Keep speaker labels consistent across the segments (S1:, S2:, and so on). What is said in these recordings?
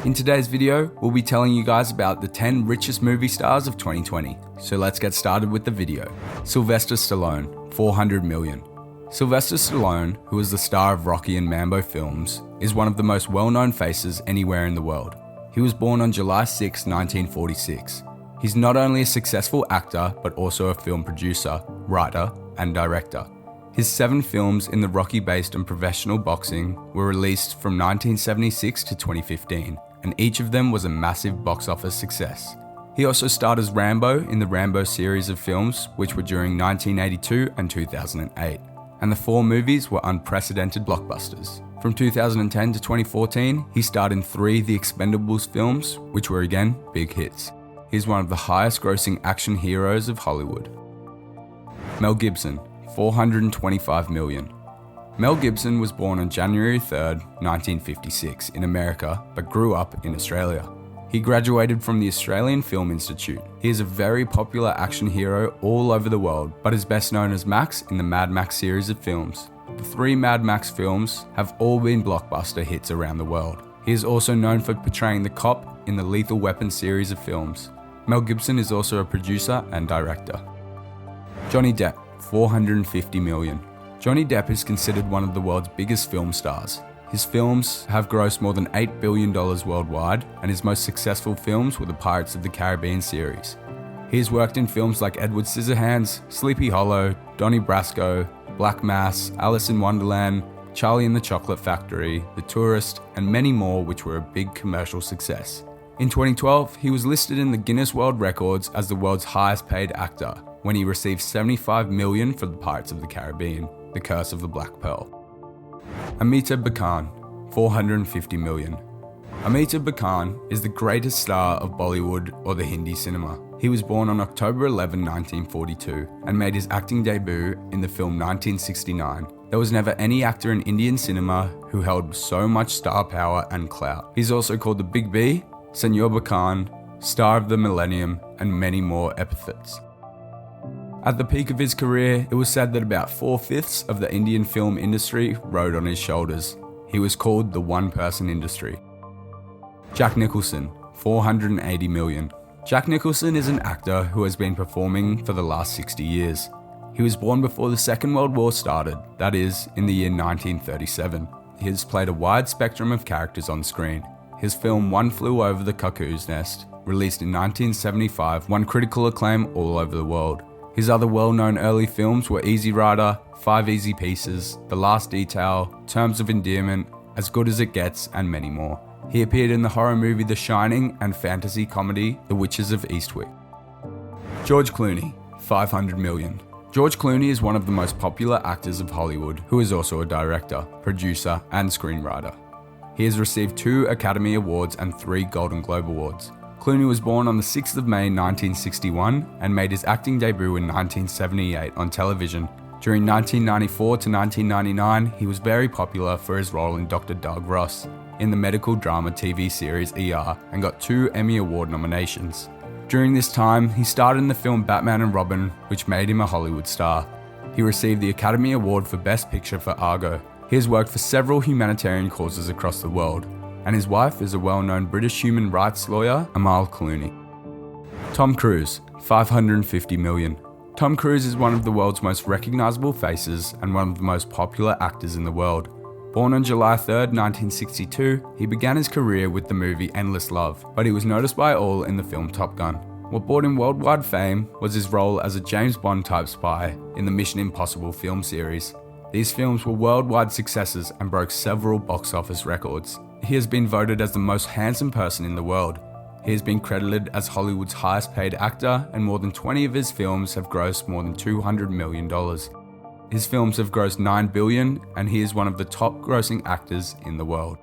S1: In today's video, we'll be telling you guys about the 10 richest movie stars of 2020. So let's get started with the video. Sylvester Stallone, 400 million. Sylvester Stallone, who is the star of Rocky and Mambo films, is one of the most well-known faces anywhere in the world. He was born on July 6, 1946. He's not only a successful actor, but also a film producer, writer, and director. His 7 films in the Rocky-based and professional boxing were released from 1976 to 2015, and each of them was a massive box office success. He also starred as Rambo in the Rambo series of films, which were during 1982 and 2008, and the 4 movies were unprecedented blockbusters. From 2010 to 2014, he starred in 3 The Expendables films, which were again big hits. He's one of the highest grossing action heroes of Hollywood. Mel Gibson, 425 million. Mel Gibson was born on January 3rd, 1956 in America, but grew up in Australia. He graduated from the Australian Film Institute. He is a very popular action hero all over the world, but is best known as Max in the Mad Max series of films. The 3 Mad Max films have all been blockbuster hits around the world. He is also known for portraying the cop in the Lethal Weapon series of films. Mel Gibson is also a producer and director. Johnny Depp, 450 million. Johnny Depp is considered one of the world's biggest film stars. His films have grossed more than $8 billion worldwide, and his most successful films were the Pirates of the Caribbean series. He has worked in films like Edward Scissorhands, Sleepy Hollow, Donnie Brasco, Black Mass, Alice in Wonderland, Charlie and the Chocolate Factory, The Tourist, and many more, which were a big commercial success. In 2012, he was listed in the Guinness World Records as the world's highest paid actor, when he received $75 million for the Pirates of the Caribbean, The Curse of the Black Pearl. Amitabh Bachchan, 450 million. Amitabh Bachchan is the greatest star of Bollywood or the Hindi cinema. He was born on October 11, 1942, and made his acting debut in the film 1969. There was never any actor in Indian cinema who held so much star power and clout. He's also called the Big B, Senor Bachchan, Star of the Millennium, and many more epithets. At the peak of his career, it was said that about 4/5 of the Indian film industry rode on his shoulders. He was called the one-person industry. Jack Nicholson, 480 million. Jack Nicholson is an actor who has been performing for the last 60 years. He was born before the Second World War started, that is, in the year 1937. He has played a wide spectrum of characters on screen. His film One Flew Over the Cuckoo's Nest, released in 1975, won critical acclaim all over the world. His other well-known early films were Easy Rider, 5 Easy Pieces, The Last Detail, Terms of Endearment, As Good as It Gets, and many more. He appeared in the horror movie The Shining and fantasy comedy The Witches of Eastwick. George Clooney, 500 million. George Clooney is one of the most popular actors of Hollywood, who is also a director, producer, and screenwriter. He has received 2 Academy Awards and 3 Golden Globe Awards. Clooney was born on the 6th of May 1961 and made his acting debut in 1978 on television. During 1994 to 1999, he was very popular for his role in Dr. Doug Ross in the medical drama TV series ER and got 2 Emmy Award nominations. During this time, he starred in the film Batman and Robin, which made him a Hollywood star. He received the Academy Award for Best Picture for Argo. He has worked for several humanitarian causes across the world, and his wife is a well-known British human rights lawyer, Amal Clooney. Tom Cruise, 550 million. Tom Cruise is one of the world's most recognizable faces and one of the most popular actors in the world. Born on July 3rd, 1962, he began his career with the movie Endless Love, but he was noticed by all in the film Top Gun. What brought him worldwide fame was his role as a James Bond-type spy in the Mission Impossible film series. These films were worldwide successes and broke several box office records. He has been voted as the most handsome person in the world. He has been credited as Hollywood's highest paid actor, and more than 20 of his films have grossed more than $200 million. His films have grossed $9 billion, and he is one of the top grossing actors in the world.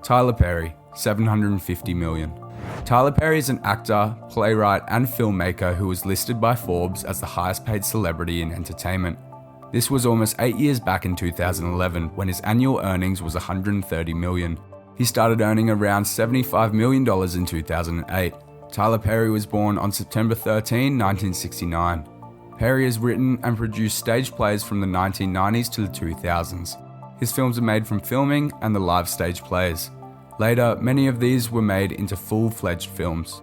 S1: Tyler Perry, 750 million. Tyler Perry is an actor, playwright, and filmmaker who was listed by Forbes as the highest paid celebrity in entertainment. This was almost 8 years back in 2011 when his annual earnings was $130 million. He started earning around $75 million in 2008. Tyler Perry was born on September 13, 1969. Perry has written and produced stage plays from the 1990s to the 2000s. His films are made from filming and the live stage plays. Later, many of these were made into full-fledged films.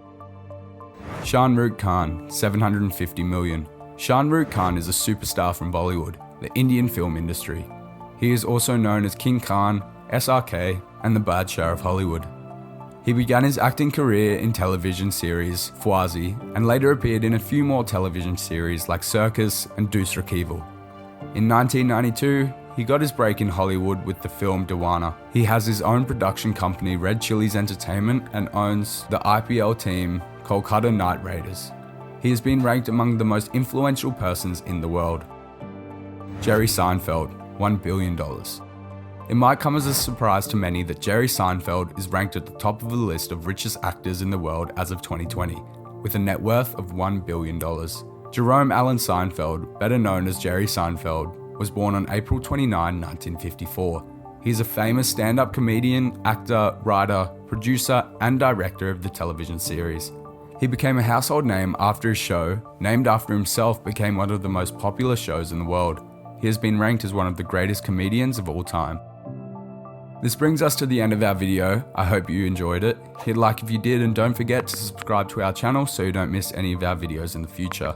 S1: Rukh Khan, 750 million. Rukh Khan is a superstar from Bollywood, the Indian film industry. He is also known as King Khan, SRK, and the Badshah of Hollywood. He began his acting career in television series Fwazi and later appeared in a few more television series like Circus and Dusra Keval. In 1992, he got his break in Hollywood with the film Dewana. He has his own production company Red Chillies Entertainment and owns the IPL team Kolkata Knight Raiders. He has been ranked among the most influential persons in the world. Jerry Seinfeld, $1 billion. It might come as a surprise to many that Jerry Seinfeld is ranked at the top of the list of richest actors in the world as of 2020, with a net worth of $1 billion. Jerome Allen Seinfeld, better known as Jerry Seinfeld, was born on April 29, 1954. He is a famous stand-up comedian, actor, writer, producer, and director of the television series. He became a household name after his show, named after himself, became one of the most popular shows in the world. He has been ranked as one of the greatest comedians of all time. This brings us to the end of our video. I hope you enjoyed it. Hit like if you did and don't forget to subscribe to our channel so you don't miss any of our videos in the future.